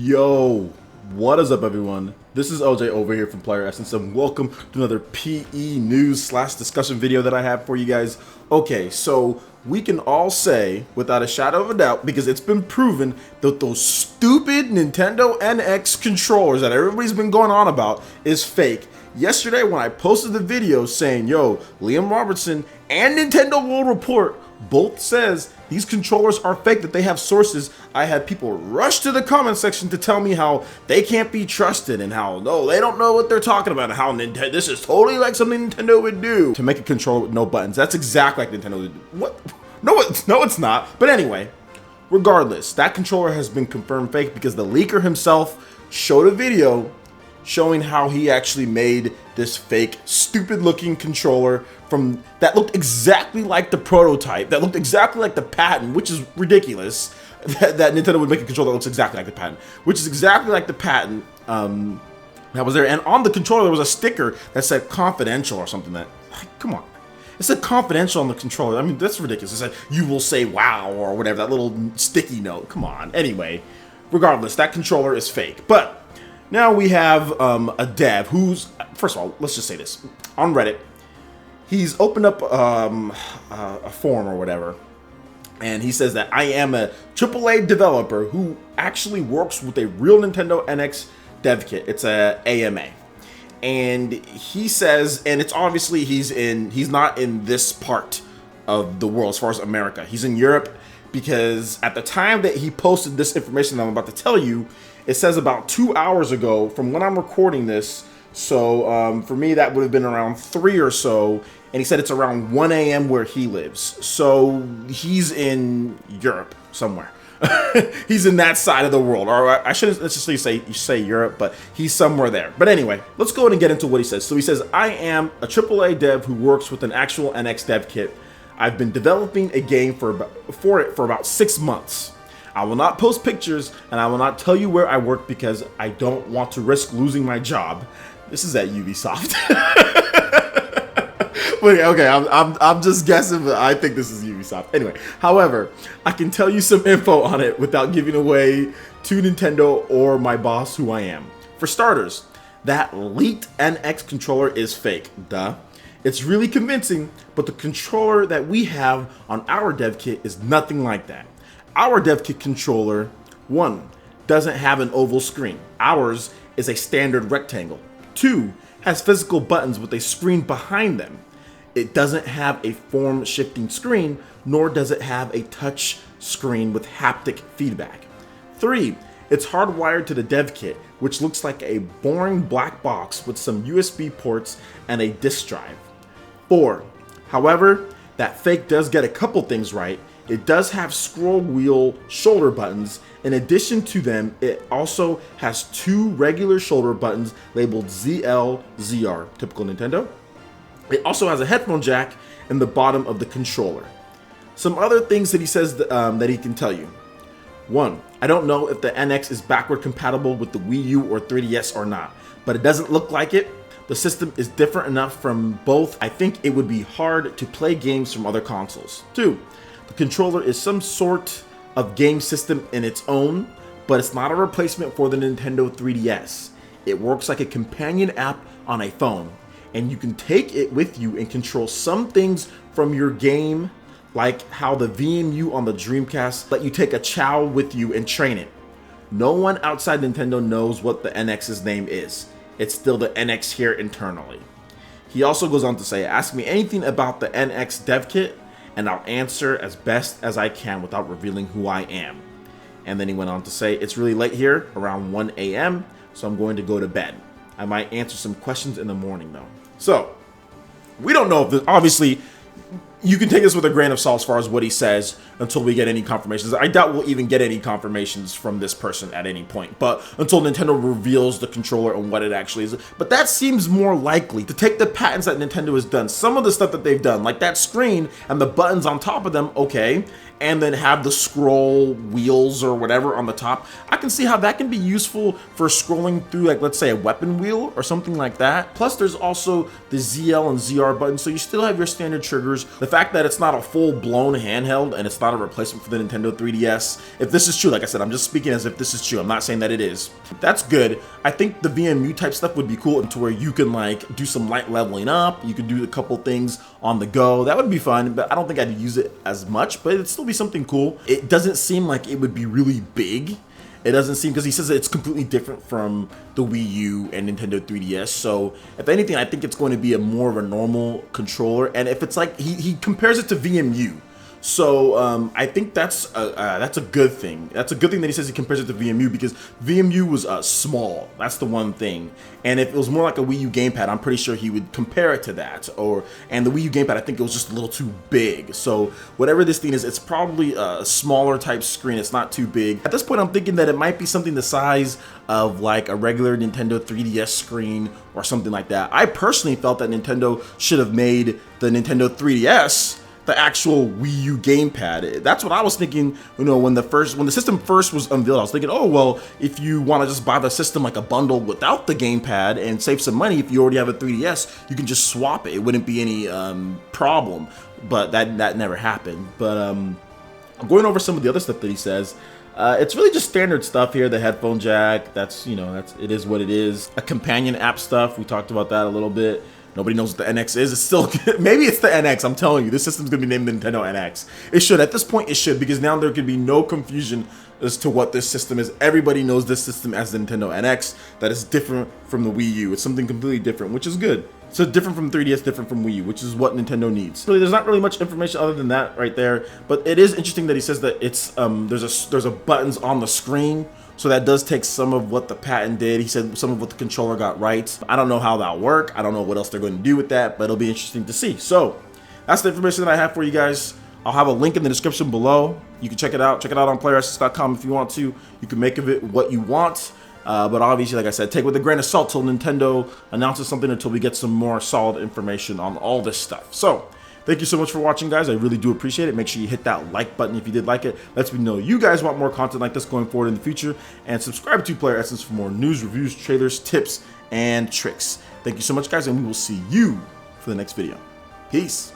Yo, what is up everyone? This is OJ over here from PlayerEssence and welcome to another PE news / discussion video that I have for you guys. Okay, so we can all say without a shadow of a doubt, because it's been proven that those stupid Nintendo NX controllers that everybody's been going on about is fake. Yesterday when I posted the video saying, yo, Liam Robertson and Nintendo will report both says these controllers are fake, that they have sources, I had people rush to the comment section to tell me how they can't be trusted and how, no, they don't know what they're talking about and how this is totally like something Nintendo would do to make a controller with no buttons. That's exactly like Nintendo would do. What? No, it's not. But anyway, regardless, that controller has been confirmed fake because the leaker himself showed a video showing how he actually made this fake, stupid-looking controller from that looked exactly like the prototype, that looked exactly like the patent, which is ridiculous. That Nintendo would make a controller that looks exactly like the patent, which is exactly like the patent that was there. And on the controller there was a sticker that said confidential or something. That, like, come on. It said confidential on the controller. I mean, that's ridiculous. It said, you will say wow or whatever, that little sticky note. Come on. Anyway, regardless, that controller is fake. But now we have a dev who's, first of all, let's just say this. On Reddit, he's opened up a forum or whatever, and he says that I am a AAA developer who actually works with a real Nintendo NX dev kit. It's a AMA. And he says, and it's obviously he's not in this part of the world as far as America. He's in Europe because at the time that he posted this information that I'm about to tell you, it says about 2 hours ago from when I'm recording this. So for me, that would have been around 3 or so. And he said it's around 1 a.m. where he lives. So he's in Europe somewhere. He's in that side of the world. Or I shouldn't necessarily say Europe, but he's somewhere there. But anyway, let's go ahead and get into what he says. So he says, I am a AAA dev who works with an actual NX dev kit. I've been developing a game for it for about 6 months. I will not post pictures and I will not tell you where I work because I don't want to risk losing my job. This is at Ubisoft. Okay, I'm just guessing, but I think this is Ubisoft. Anyway, however, I can tell you some info on it without giving away to Nintendo or my boss who I am. For starters, that leaked NX controller is fake, duh. It's really convincing, but the controller that we have on our dev kit is nothing like that. Our dev kit controller, 1, doesn't have an oval screen. Ours is a standard rectangle. 2, has physical buttons with a screen behind them. It doesn't have a form shifting screen, nor does it have a touch screen with haptic feedback. 3, it's hardwired to the dev kit, which looks like a boring black box with some USB ports and a disk drive. 4, however, that fake does get a couple things right. It does have scroll wheel shoulder buttons. In addition to them, it also has 2 regular shoulder buttons labeled ZL, ZR, typical Nintendo. It also has a headphone jack in the bottom of the controller. Some other things that he says that he can tell you. 1, I don't know if the NX is backward compatible with the Wii U or 3DS or not, but it doesn't look like it. The system is different enough from both. I think it would be hard to play games from other consoles. 2, the controller is some sort of game system in its own, but it's not a replacement for the Nintendo 3DS. It works like a companion app on a phone, and you can take it with you and control some things from your game, like how the VMU on the Dreamcast let you take a Chow with you and train it. No one outside Nintendo knows what the NX's name is. It's still the NX here internally. He also goes on to say, ask me anything about the NX dev kit, and I'll answer as best as I can without revealing who I am. And then he went on to say, it's really late here, around 1 a.m., so I'm going to go to bed. I might answer some questions in the morning though. So, we don't know if this, obviously, you can take this with a grain of salt as far as what he says until we get any confirmations. I doubt we'll even get any confirmations from this person at any point, but until Nintendo reveals the controller and what it actually is. But that seems more likely to take the patents that Nintendo has done. Some of the stuff that they've done, like that screen and the buttons on top of them, okay. and then have the scroll wheels or whatever on the top. I can see how that can be useful for scrolling through, like, let's say a weapon wheel or something like that. Plus there's also the ZL and ZR buttons, so you still have your standard triggers. The fact that it's not a full-blown handheld and it's not a replacement for the Nintendo 3DS, if this is true, like I said, I'm just speaking as if this is true, I'm not saying that it is. That's good. I think the VMU type stuff would be cool, to where you can like do some light leveling up, you can do a couple things on the go. That would be fun, but I don't think I'd use it as much, but it'd still be something cool. It doesn't seem like it would be really big. It doesn't seem, because he says that it's completely different from the Wii U and Nintendo 3DS. So if anything, I think it's going to be a more of a normal controller. And if it's like, he compares it to VMU. So I think that's a good thing. That's a good thing that he says he compares it to VMU, because VMU was small. That's the one thing. And if it was more like a Wii U gamepad, I'm pretty sure he would compare it to that. And the Wii U gamepad, I think it was just a little too big. So whatever this thing is, it's probably a smaller type screen. It's not too big. At this point, I'm thinking that it might be something the size of like a regular Nintendo 3DS screen or something like that. I personally felt that Nintendo should have made the Nintendo 3DS the actual Wii U gamepad. That's what I was thinking, you know, when the system first was unveiled. I was thinking, oh well, if you want to just buy the system like a bundle without the gamepad and save some money, if you already have a 3DS, you can just swap it. It wouldn't be any problem. But that never happened. But I'm going over some of the other stuff that he says. It's really just standard stuff here. The headphone jack. It is what it is. A companion app stuff. We talked about that a little bit. Nobody knows what the NX is. It's still, maybe it's the NX. I'm telling you, this system's gonna be named the Nintendo NX. It should, at this point, it should, because now there could be no confusion as to what this system is. Everybody knows this system as the Nintendo NX. That is different from the Wii U. It's something completely different, which is good. So different from 3DS, different from Wii U, which is what Nintendo needs. Really, there's not really much information other than that right there. But it is interesting that he says that it's there's a buttons on the screen. So that does take some of what the patent did. He said some of what the controller got right. I don't know how that'll work. I don't know what else they're going to do with that, but it'll be interesting to see. So that's the information that I have for you guys. I'll have a link in the description below. You can check it out. Check it out on PlayerEssence.com if you want to. You can make of it what you want. But obviously, like I said, take it with a grain of salt till Nintendo announces something, until we get some more solid information on all this stuff. So thank you so much for watching, guys. I really do appreciate it. Make sure you hit that like button if you did like it. Lets me know you guys want more content like this going forward in the future. And subscribe to PlayerEssence for more news, reviews, trailers, tips, and tricks. Thank you so much, guys, and we will see you for the next video. Peace.